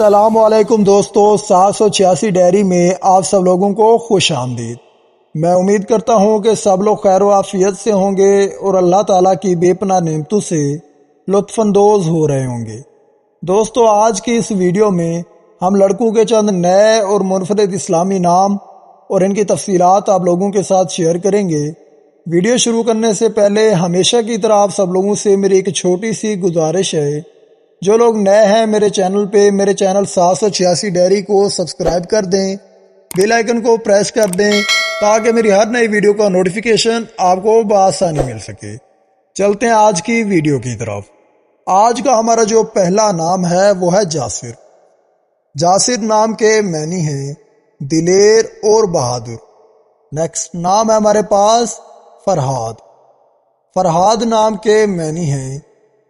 السلام علیکم دوستو، 786 ڈائری میں آپ سب لوگوں کو خوش آمدید۔ میں امید کرتا ہوں کہ سب لوگ خیر و عافیت سے ہوں گے اور اللہ تعالیٰ کی بے پناہ نعمتوں سے لطف اندوز ہو رہے ہوں گے۔ دوستو، آج کی اس ویڈیو میں ہم لڑکوں کے چند نئے اور منفرد اسلامی نام اور ان کی تفصیلات آپ لوگوں کے ساتھ شیئر کریں گے۔ ویڈیو شروع کرنے سے پہلے ہمیشہ کی طرح آپ سب لوگوں سے میری ایک چھوٹی سی گزارش ہے، جو لوگ نئے ہیں میرے چینل 786 ڈائری کو سبسکرائب کر دیں، بیل آئیکن کو پریس کر دیں تاکہ میری ہر نئی ویڈیو کا نوٹیفیکیشن آپ کو بآسانی مل سکے۔ چلتے ہیں آج کی ویڈیو کی طرف۔ آج کا ہمارا جو پہلا نام ہے وہ ہے جاسر۔ جاسر نام کے معنی ہیں دلیر اور بہادر۔ نیکسٹ نام ہے ہمارے پاس فرہاد۔ فرہاد نام کے معنی ہیں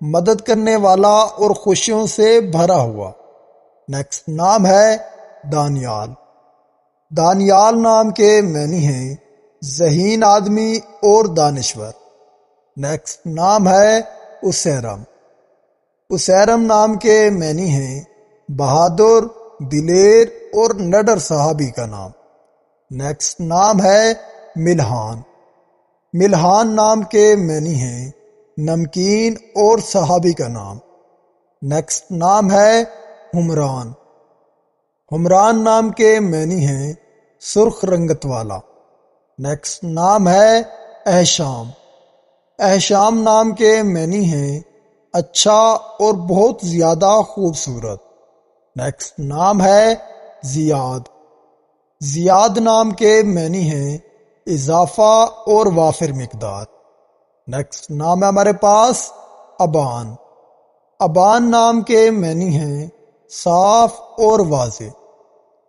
مدد کرنے والا اور خوشیوں سے بھرا ہوا۔ نیکسٹ نام ہے دانیال۔ دانیال نام کے معنی ہیں ذہین آدمی اور دانشور۔ نیکسٹ نام ہے اسیرم۔ اسیرم نام کے معنی ہیں بہادر، دلیر اور نڈر صحابی کا نام۔ نیکسٹ نام ہے ملہان۔ ملہان نام کے معنی ہیں نمکین اور صحابی کا نام۔ نیکسٹ نام ہے حمران۔ حمران نام کے معنی ہیں سرخ رنگت والا۔ نیکسٹ نام ہے احشام۔ احشام نام کے معنی ہیں اچھا اور بہت زیادہ خوبصورت۔ نیکسٹ نام ہے زیاد۔ زیاد نام کے معنی ہیں اضافہ اور وافر مقدار۔ نیکسٹ نام ہے ہمارے پاس ابان۔ ابان نام کے معنی ہیں صاف اور واضح۔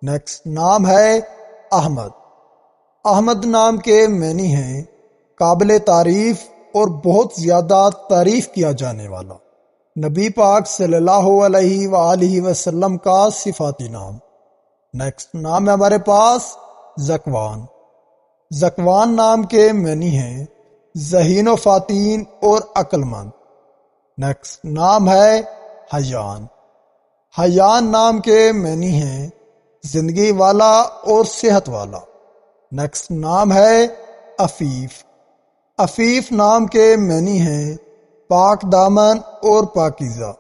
نیکسٹ نام ہے احمد۔ احمد نام کے معنی ہیں قابل تعریف اور بہت زیادہ تعریف کیا جانے والا۔ نبی پاک صلی اللہ علیہ وآلہ وسلم کا صفاتی نام۔ نیکسٹ نام ہے ہمارے پاس زکوان۔ زکوان نام کے معنی ہیں ذہین و فاتین اور عقل مند۔ نیکسٹ نام ہے حیان۔ حیان نام کے معنی ہیں زندگی والا اور صحت والا۔ نیکسٹ نام ہے عفیف۔ عفیف نام کے معنی ہیں پاک دامن اور پاکیزہ۔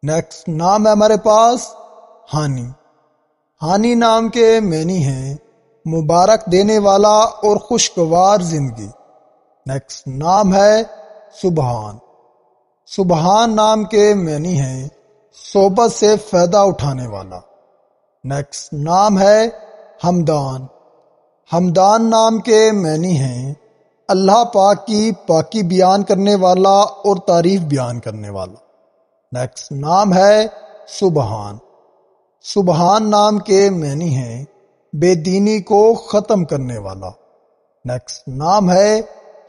نیکسٹ نام ہے ہمارے پاس ہانی۔ ہانی نام کے معنی ہیں مبارک دینے والا اور خوشگوار زندگی۔ نیکسٹ نام ہے سبحان۔ سبحان نام کے معنی ہیں صحبت سے فائدہ اٹھانے والا۔ نیکسٹ نام ہے حمدان۔ حمدان نام کے معنی ہیں اللہ پاک کی پاکی بیان کرنے والا اور تعریف بیان کرنے والا۔ نیکسٹ نام ہے سبحان۔ سبحان نام کے معنی ہیں بے دینی کو ختم کرنے والا۔ نیکسٹ نام ہے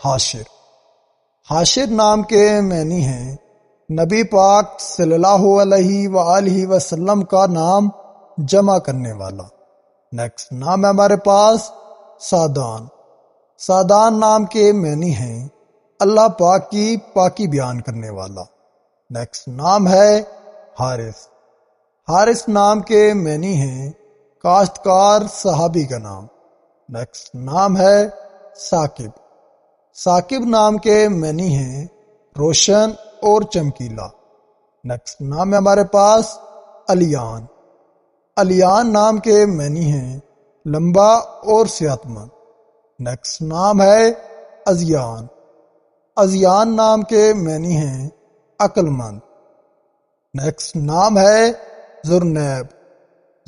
حاشر۔ حاشر نام کے معنی ہیں نبی پاک صلی اللہ علیہ وآلہ وسلم کا نام جمع کرنے والا۔ نیکسٹ نام ہے ہمارے پاس سادان۔ سادان نام کے معنی ہیں اللہ پاک کی پاکی بیان کرنے والا۔ نیکسٹ نام ہے حارث۔ حارث نام کے معنی ہیں کاشتکار صحابی کا نام۔ نیکسٹ نام ہے ثاقب۔ ثاقب نام کے معنی ہیں روشن اور چمکیلا۔ نیکسٹ نام ہے ہمارے پاس الیان۔ الیان نام کے معنی ہیں لمبا اور صحت مند۔ نیکسٹ نام ہے ازیان۔ ازیان نام کے معنی ہیں عقل مند۔ نیکسٹ نام ہے ذوالنیب۔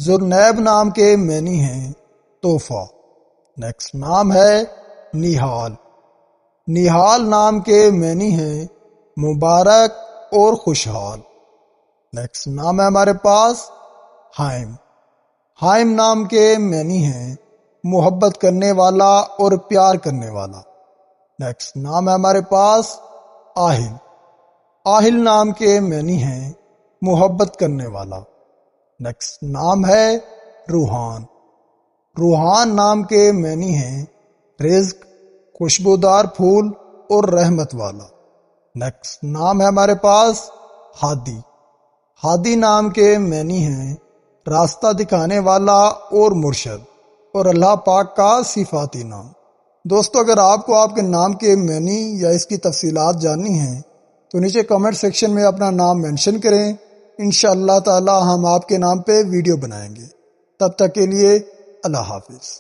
ذوالنیب نام کے معنی ہیں تحفہ۔ نیکسٹ نام ہے نہال۔ نہال نام کے معنی ہیں مبارک اور خوشحال۔ نیکسٹ نام ہے ہمارے پاس حائم۔ حائم نام کے معنی ہیں محبت کرنے والا اور پیار کرنے والا۔ نیکسٹ نام ہے ہمارے پاس آہل۔ آہل نام کے معنی ہیں محبت کرنے والا۔ نیکسٹ نام ہے روحان۔ روحان نام کے معنی ہیں رزق، خوشبودار پھول اور رحمت والا۔ نیکسٹ نام ہے ہمارے پاس ہادی۔ ہادی نام کے معنی ہیں راستہ دکھانے والا اور مرشد، اور اللہ پاک کا صفاتی نام۔ دوستو، اگر آپ کو آپ کے نام کے معنی یا اس کی تفصیلات جاننی ہیں تو نیچے کمنٹ سیکشن میں اپنا نام مینشن کریں، انشاءاللہ تعالی ہم آپ کے نام پہ ویڈیو بنائیں گے۔ تب تک کے لیے اللہ حافظ۔